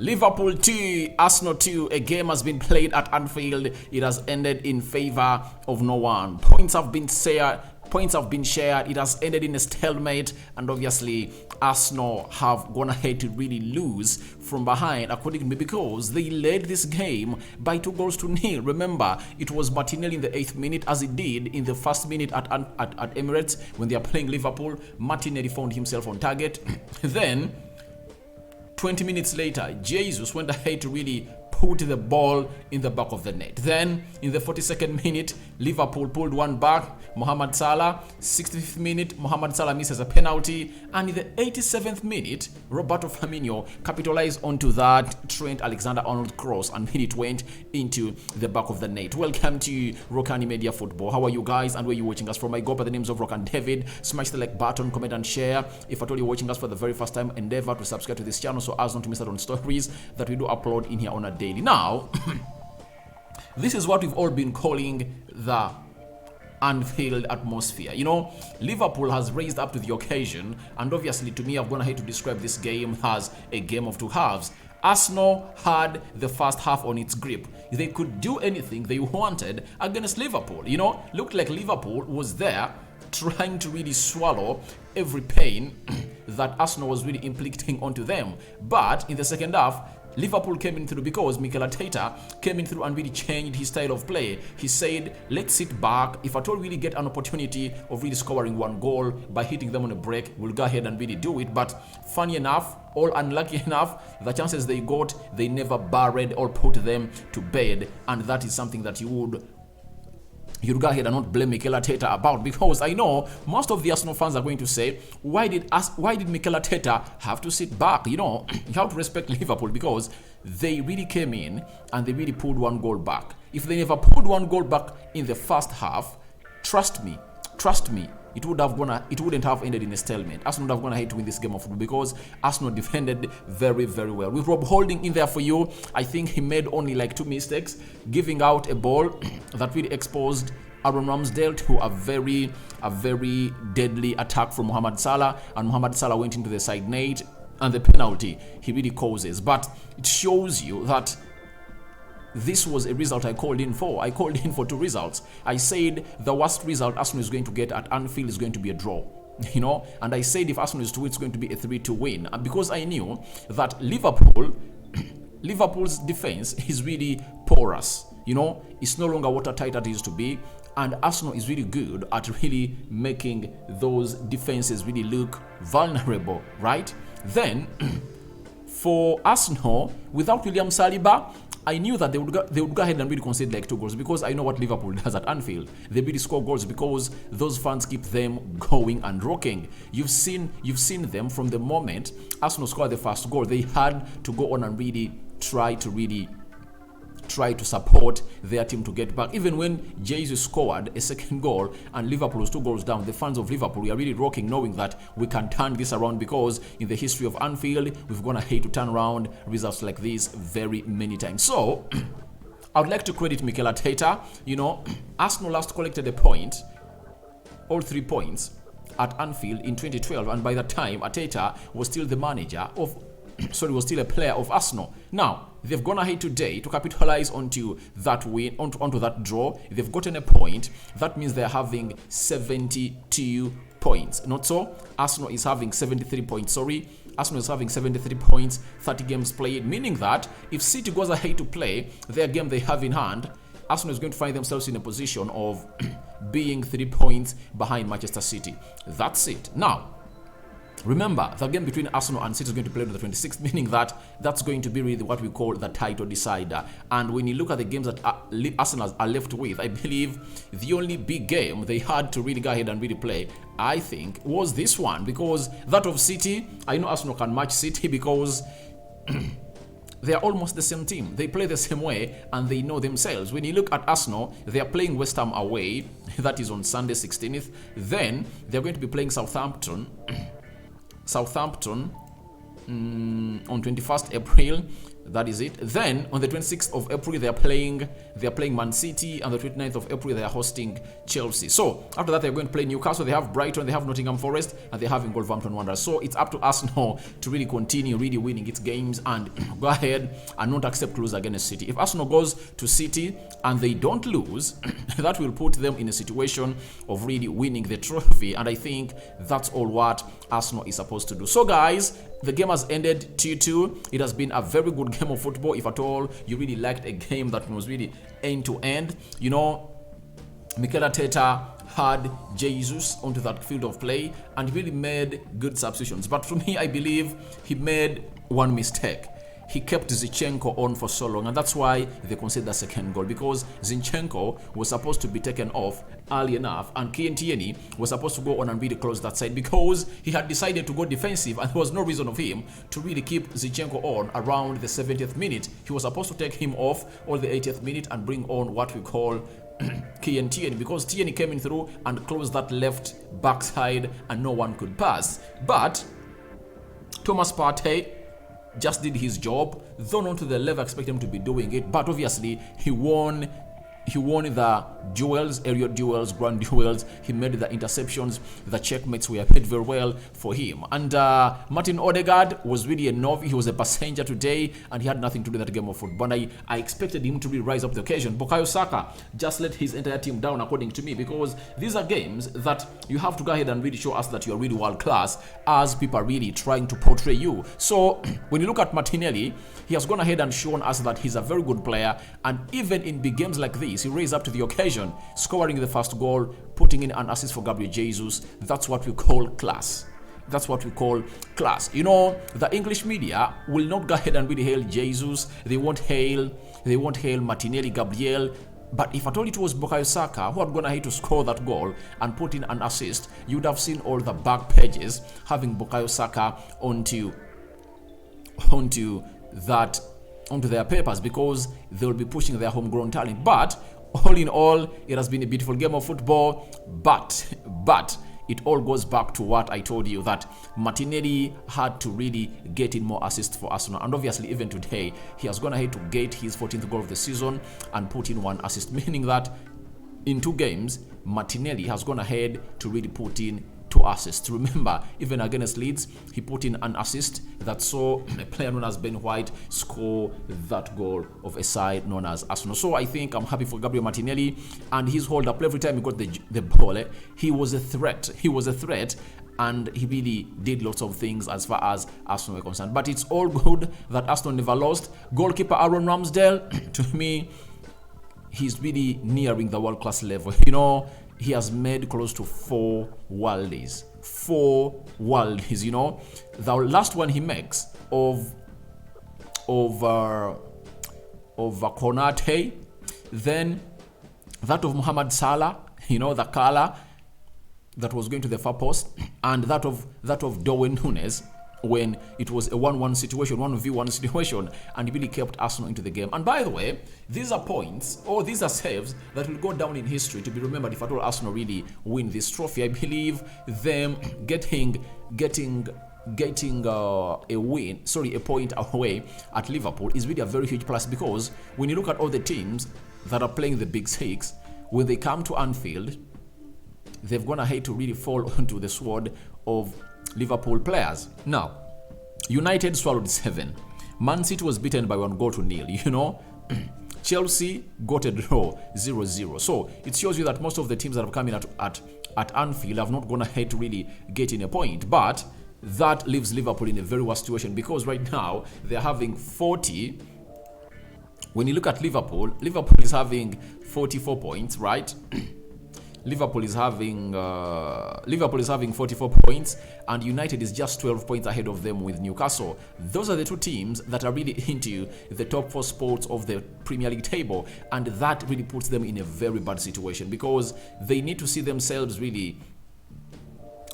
Liverpool 2, Arsenal 2. A game has been played at Anfield. It has ended in favor of no one. Points have been shared. It has ended in a stalemate, and obviously Arsenal have gone ahead to really lose from behind, according to me, because they led this game by 2-0. Remember, it was Martinelli in the 8th minute, as it did in the first minute at Emirates when they are playing Liverpool. Martinelli found himself on target. Then 20 minutes later, Jesus went ahead to really put the ball in the back of the net. Then, in the 42nd minute, Liverpool pulled one back. Mohamed Salah, 65th minute, Mohamed Salah misses a penalty. And in the 87th minute, Roberto Firmino capitalized onto that Trent Alexander-Arnold cross, and it went into the back of the net. Welcome to Rokani Media Football. How are you guys, and where are you watching us from? I go by the names of Rokani David. Smash the like button, comment and share. If at all you're watching us for the very first time, endeavor to subscribe to this channel so as not to miss out on stories that we do upload in here on a daily. Now, this is what we've all been calling the Anfield atmosphere. You know, Liverpool has raised up to the occasion, and obviously to me, I've gone ahead to describe this game as a game of two halves. Arsenal had the first half on its grip. They could do anything they wanted against Liverpool. You know, looked like Liverpool was there trying to really swallow every pain that Arsenal was really inflicting onto them. But in the second half, Liverpool came in through because Mikel Arteta came in through and really changed his style of play. He said, let's sit back. If at all really get an opportunity of really scoring one goal by hitting them on a break, we'll go ahead and really do it. But funny enough, all unlucky enough, the chances they got, they never buried or put them to bed. And that is something that you'd go ahead and not blame Mikel Arteta about, because I know most of the Arsenal fans are going to say, why did Mikel Arteta have to sit back? You know, you have to respect Liverpool because they really came in and they really pulled one goal back. If they never pulled one goal back in the first half, trust me, it wouldn't have ended in a stalemate. Arsenal would have gone ahead to win this game of football because Arsenal defended very, very well. With Rob Holding in there for you, I think he made only like 2 mistakes, giving out a ball that really exposed Aaron Ramsdale to a very deadly attack from Mohamed Salah, and Mohamed Salah went into the side net, and the penalty he really causes. But it shows you that this was a result I called in for. I called in for 2 results. I said the worst result Arsenal is going to get at Anfield is going to be a draw. You know, and I said if Arsenal is to win, it's going to be a 3-2 win. And because I knew that Liverpool's defense is really porous. You know, it's no longer watertight as it used to be. And Arsenal is really good at really making those defenses really look vulnerable, right? Then, for Arsenal, without William Saliba, I knew that they would go ahead and really concede like 2 goals, because I know what Liverpool does at Anfield. They really score goals because those fans keep them going and rocking. You've seen them from the moment Arsenal scored the first goal. They had to go on and really try to support their team to get back. Even when Jesus scored a second goal and Liverpool was 2 goals down, the fans of Liverpool are really rocking, knowing that we can turn this around, because in the history of Anfield, we've gone ahead to turn around results like this very many times. So, I would like to credit Mikel Arteta. You know, Arsenal last collected a point, all 3 points, at Anfield in 2012, and by that time, Arteta was still the manager of was still a player of Arsenal. Now, they've gone ahead today to capitalize onto that win, onto that draw. They've gotten a point. That means they're having 72 points. Not so. Arsenal is having 73 points. Arsenal is having 73 points, 30 games played, meaning that if City goes ahead to play their game they have in hand, Arsenal is going to find themselves in a position of being 3 points behind Manchester City. That's it. Now, remember, the game between Arsenal and City is going to play on the 26th, meaning that that's going to be really what we call the title decider. And when you look at the games that Arsenal are left with, I believe the only big game they had to really go ahead and really play, I think, was this one. Because that of City, I know Arsenal can match City because they are almost the same team. They play the same way and they know themselves. When you look at Arsenal, they are playing West Ham away. That is on Sunday 16th. Then they're going to be playing Southampton on 21st April. That is it. Then on the 26th of April they are playing Man City, and the 29th of April they are hosting Chelsea. So after that they're going to play Newcastle, they have Brighton, they have Nottingham Forest, and they have Wolverhampton Wanderers. So it's up to Arsenal to really continue really winning its games and go ahead and not accept lose against City. If Arsenal goes to City and they don't lose, that will put them in a situation of really winning the trophy, and I think that's all what Arsenal is supposed to do. So guys, the game has ended 2-2. It has been a very good game of football. If at all you really liked a game that was really end to end, you know, Mikel Arteta had Jesus onto that field of play and he really made good substitutions. But for me, I believe he made one mistake. He kept Zinchenko on for so long, and that's why they conceded the second goal, because Zinchenko was supposed to be taken off early enough, and Tierney was supposed to go on and really close that side, because he had decided to go defensive and there was no reason of him to really keep Zinchenko on around the 70th minute. He was supposed to take him off all the 80th minute and bring on what we call Tierney, because Tierney came in through and closed that left backside and no one could pass. But Thomas Partey just did his job, though not to the level I expect him to be doing it, but obviously he won the duels, aerial duels, ground duels. He made the interceptions. The checkmates were paid very well for him. And Martin Odegaard was really a novice. He was a passenger today, and he had nothing to do in that game of football. And I expected him to really rise up the occasion. Bukayo Saka just let his entire team down, according to me, because these are games that you have to go ahead and really show us that you are really world class, as people are really trying to portray you. So when you look at Martinelli, he has gone ahead and shown us that he's a very good player, and even in big games like this, he raised up to the occasion, scoring the first goal, putting in an assist for Gabriel Jesus. That's what we call class. That's what we call class. You know, the English media will not go ahead and really hail Jesus. They won't hail Martinelli, Gabriel. But if I told it was Bukayo Saka who had gone ahead to score that goal and put in an assist, you would have seen all the back pages having Bukayo Saka onto their papers, because they will be pushing their homegrown talent. But all in all, it has been a beautiful game of football, but it all goes back to what I told you, that Martinelli had to really get in more assists for Arsenal, and obviously even today he has gone ahead to get his 14th goal of the season and put in one assist, meaning that in 2 games Martinelli has gone ahead to really put in 2 assists. Remember, even against Leeds, he put in an assist that saw a player known as Ben White score that goal of a side known as Arsenal. So I think I'm happy for Gabriel Martinelli and his hold up. Every time he got the ball, he was a threat. And he really did lots of things as far as Arsenal were concerned. But it's all good that Arsenal never lost. Goalkeeper Aaron Ramsdale, to me, he's really nearing the world-class level. You know, he has made close to 4 worldies. 4 worldies, you know. The last one he makes of Konate, then that of Mohamed Salah, you know, the color that was going to the far post, and that of Darwin Núñez when it was a 1-1 situation, 1v1 situation, and he really kept Arsenal into the game. And by the way, these are points, or these are saves that will go down in history to be remembered if at all Arsenal really win this trophy. I believe them getting a point away at Liverpool is really a very huge plus, because when you look at all the teams that are playing the Big Six, when they come to Anfield, they've gone ahead to really fall onto the sword of Liverpool players. Now, United swallowed 7. Man City was beaten by 1-0, you know. Chelsea got a draw 0-0. So it shows you that most of the teams that have come in at Anfield have not gone ahead to really get in a point. But that leaves Liverpool in a very worse situation, because right now they're having 40. When you look at Liverpool is having 44 points, right? Liverpool is having 44 points, and United is just 12 points ahead of them with Newcastle. Those are the 2 teams that are really into the top 4 spots of the Premier League table, and that really puts them in a very bad situation, because they need to see themselves really.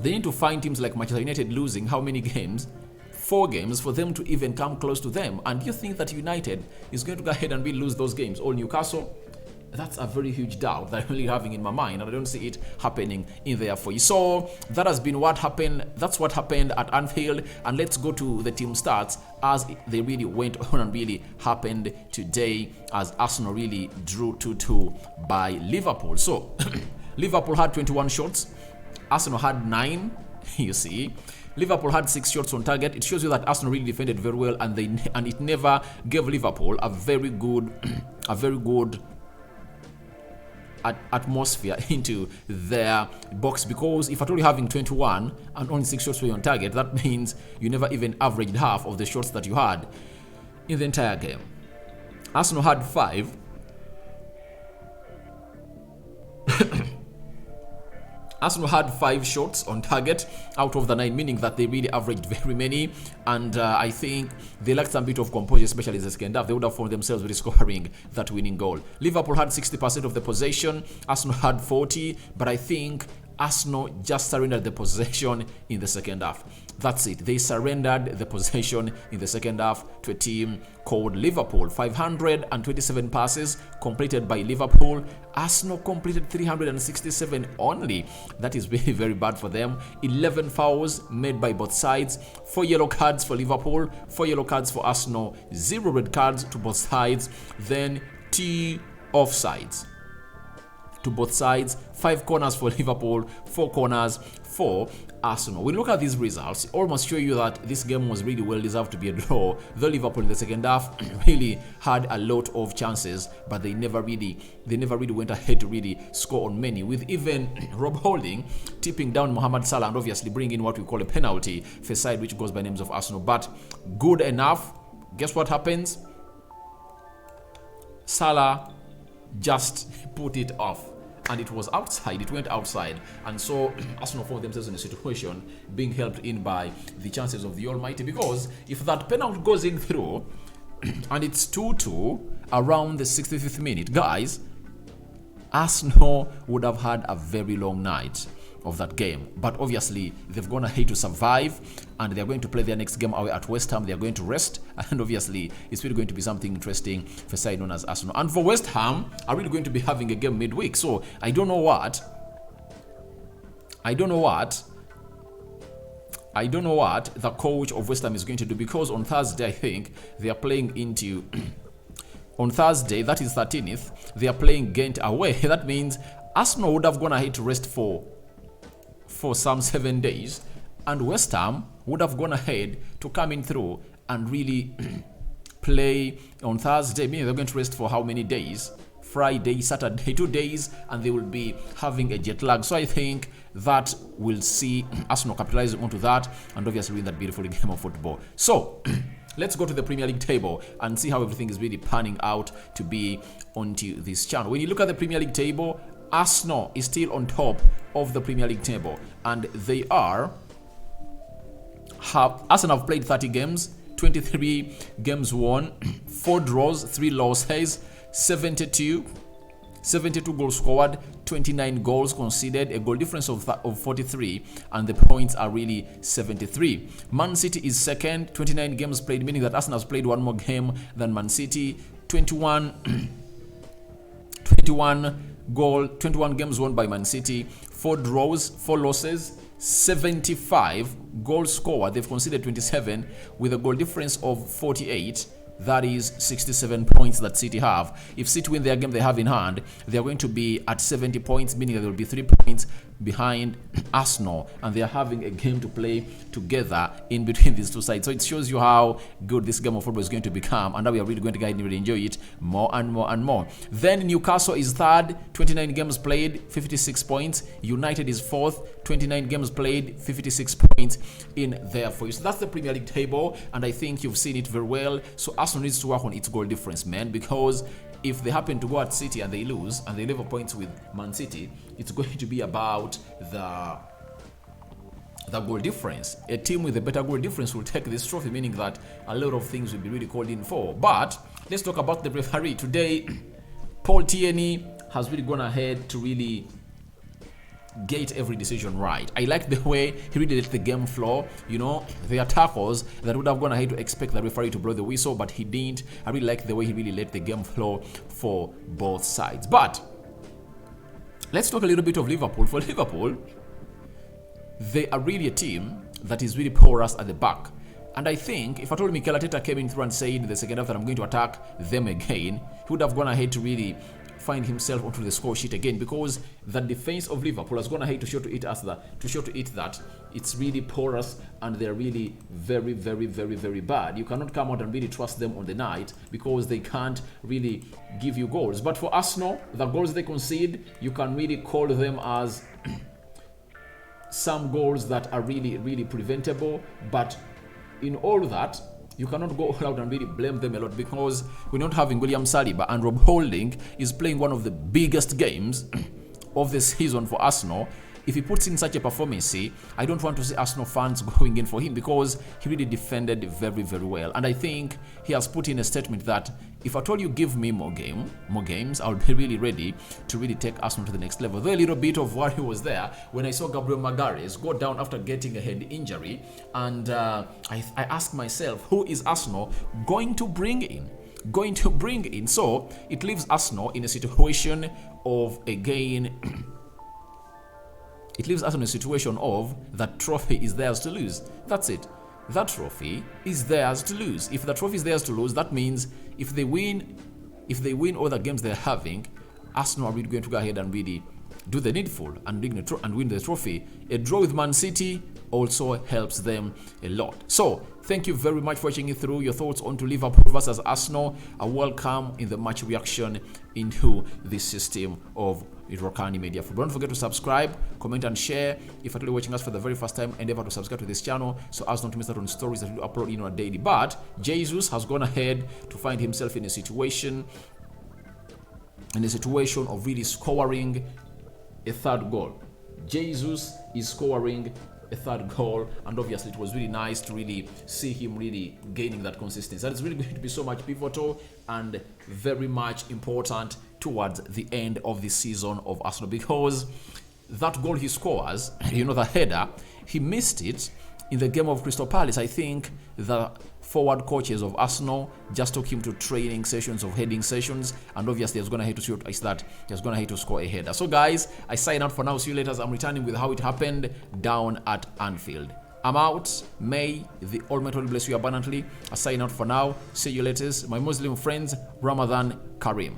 They need to find teams like Manchester United losing how many games? 4 games for them to even come close to them. And you think that United is going to go ahead and really lose those games? Or Newcastle? That's a very huge doubt that I'm really having in my mind, and I don't see it happening in there for you. So that has been what happened. That's what happened at Anfield, and let's go to the team stats as they really went on and really happened today, as Arsenal really drew 2-2 by Liverpool. So Liverpool had 21 shots, Arsenal had 9. You see, Liverpool had 6 shots on target. It shows you that Arsenal really defended very well, and it never gave Liverpool a very good atmosphere into their box, because if at all you're having 21 and only 6 shots for you on target, that means you never even averaged half of the shots that you had in the entire game. Arsenal had 5. Arsenal had 5 shots on target out of the 9, meaning that they really averaged very many, and I think they lacked some bit of composure, especially in the second half. They would have found themselves really scoring that winning goal. Liverpool had 60% of the possession, Arsenal had 40, but I think Arsenal just surrendered the possession in the second half. That's it. They surrendered the possession in the second half to a team called Liverpool. 527 passes completed by Liverpool. Arsenal completed 367 only. That is very, very bad for them. 11 fouls made by both sides. 4 yellow cards for Liverpool. 4 yellow cards for Arsenal. 0 red cards to both sides. Then 2 offsides to both sides. 5 corners for Liverpool, 4 corners for Arsenal. When you look at these results, it almost show you that this game was really well deserved to be a draw. The Liverpool in the second half really had a lot of chances, but they never really went ahead to really score on many, with even Rob Holding tipping down Mohamed Salah and obviously bringing in what we call a penalty for a side which goes by names of Arsenal. But good enough. Guess what happens? Salah just put it off, and it was outside. It went outside, and so Arsenal found themselves in a situation being helped in by the chances of the Almighty, because if that penalty goes in through and it's 2-2 around the 65th minute, guys, Arsenal would have had a very long night of that game. But obviously they've gone ahead to survive, and they're going to play their next game away at West Ham. They're going to rest, and obviously it's really going to be something interesting for a side known as Arsenal. And for West Ham, are really going to be having a game midweek, so I don't know what the coach of West Ham is going to do, because on Thursday I think they are playing into on Thursday, that is 13th, they are playing Ghent away. That means Arsenal would have gone ahead to rest for some 7 days, and West Ham would have gone ahead to come in through and really play on Thursday. Meaning they're going to rest for how many days? Friday, Saturday, 2 days, and they will be having a jet lag. So I think that we'll see Arsenal capitalizing onto that, and obviously win that beautiful game of football. So let's go to the Premier League table and see how everything is really panning out to be onto this channel. When you look at the Premier League table, Arsenal is still on top of the Premier League table, and they Arsenal have played 30 games, 23 games won, 4 draws, 3 losses, 72 goals scored, 29 goals conceded, a goal difference of 43, and the points are really 73. Man City is second, 29 games played, meaning that Arsenal has played 1 more game than Man City. 21 games won by Man City, 4 draws, 4 losses, 75 goals scored. They've conceded 27 with a goal difference of 48. That is 67 points that City have. If City win their game they have in hand, they are going to be at 70 points, meaning that there will be 3 points behind Arsenal, and they are having a game to play together in between these two sides. So it shows you how good this game of football is going to become, and now we are really going to guide and really enjoy it more and more and more. Then Newcastle is third, 29 games played, 56 points. United is fourth, 29 games played, 56 points in there for you. So that's the Premier League table, and I think you've seen it very well. So Arsenal needs to work on its goal difference, man, because if they happen to go at City and they lose and they level points with Man City, it's going to be about the goal difference. A team with a better goal difference will take this trophy, meaning that a lot of things will be really called in for. But let's talk about the referee. Today, Paul Tierney has really gone ahead to really get every decision right. I like the way he really let the game flow. You know, there are tackles that would have gone ahead to expect the referee to blow the whistle, but he didn't. I really like the way he really let the game flow for both sides. But let's talk a little bit of Liverpool. For Liverpool, they are really a team that is really porous at the back. And I think if I told Mikel Arteta came in through and said in the second half that I'm going to attack them again, he would have gone ahead to really find himself onto the score sheet again, because the defense of Liverpool has gone ahead to show to it that it's really porous and they're really very, very, very, very bad. You cannot come out and really trust them on the night because they can't really give you goals. But for Arsenal, the goals they concede, you can really call them as some goals that are really, really preventable. But in all that, you cannot go out and really blame them a lot, because we're not having William Saliba, and Rob Holding is playing one of the biggest games of the season for Arsenal. If he puts in such a performance, I don't want to see Arsenal fans going in for him, because he really defended very, very well. And I think he has put in a statement that if at all you give me more games, I'll be really ready to really take Arsenal to the next level. Though a little bit of worry was there when I saw Gabriel Magalhaes go down after getting a head injury, and I asked myself, who is Arsenal going to bring in? So it leaves Arsenal in a situation of, again, it leaves us in a situation of that trophy is theirs to lose. That's it. That trophy is theirs to lose. If the trophy is theirs to lose, that means if they win all the games they're having, Arsenal are really going to go ahead and really do the needful and win the trophy. A draw with Man City also helps them a lot. So thank you very much for watching it through. Your thoughts on to Liverpool versus Arsenal are welcome in the match reaction into this system of Rokani Media. Don't forget to subscribe, comment and share. If you're watching us for the very first time, endeavor to subscribe to this channel so as not to miss out on stories that we upload on a daily. But Jesus has gone ahead to find himself in a situation of really scoring a third goal. Jesus is scoring a third goal, and obviously it was really nice to really see him really gaining that consistency. That is really going to be so much pivotal and very much important towards the end of the season of Arsenal, because that goal he scores, the header, he missed it in the game of Crystal Palace. I think the forward coaches of Arsenal just took him to training sessions of heading sessions, and obviously he's going to have to shoot that he's going to have to score a header. So guys, I sign out for now. See you later. I'm returning with how it happened down at Anfield. I'm out. May the Almighty bless you abundantly. I sign out for now. See you later. My Muslim friends, Ramadan Kareem.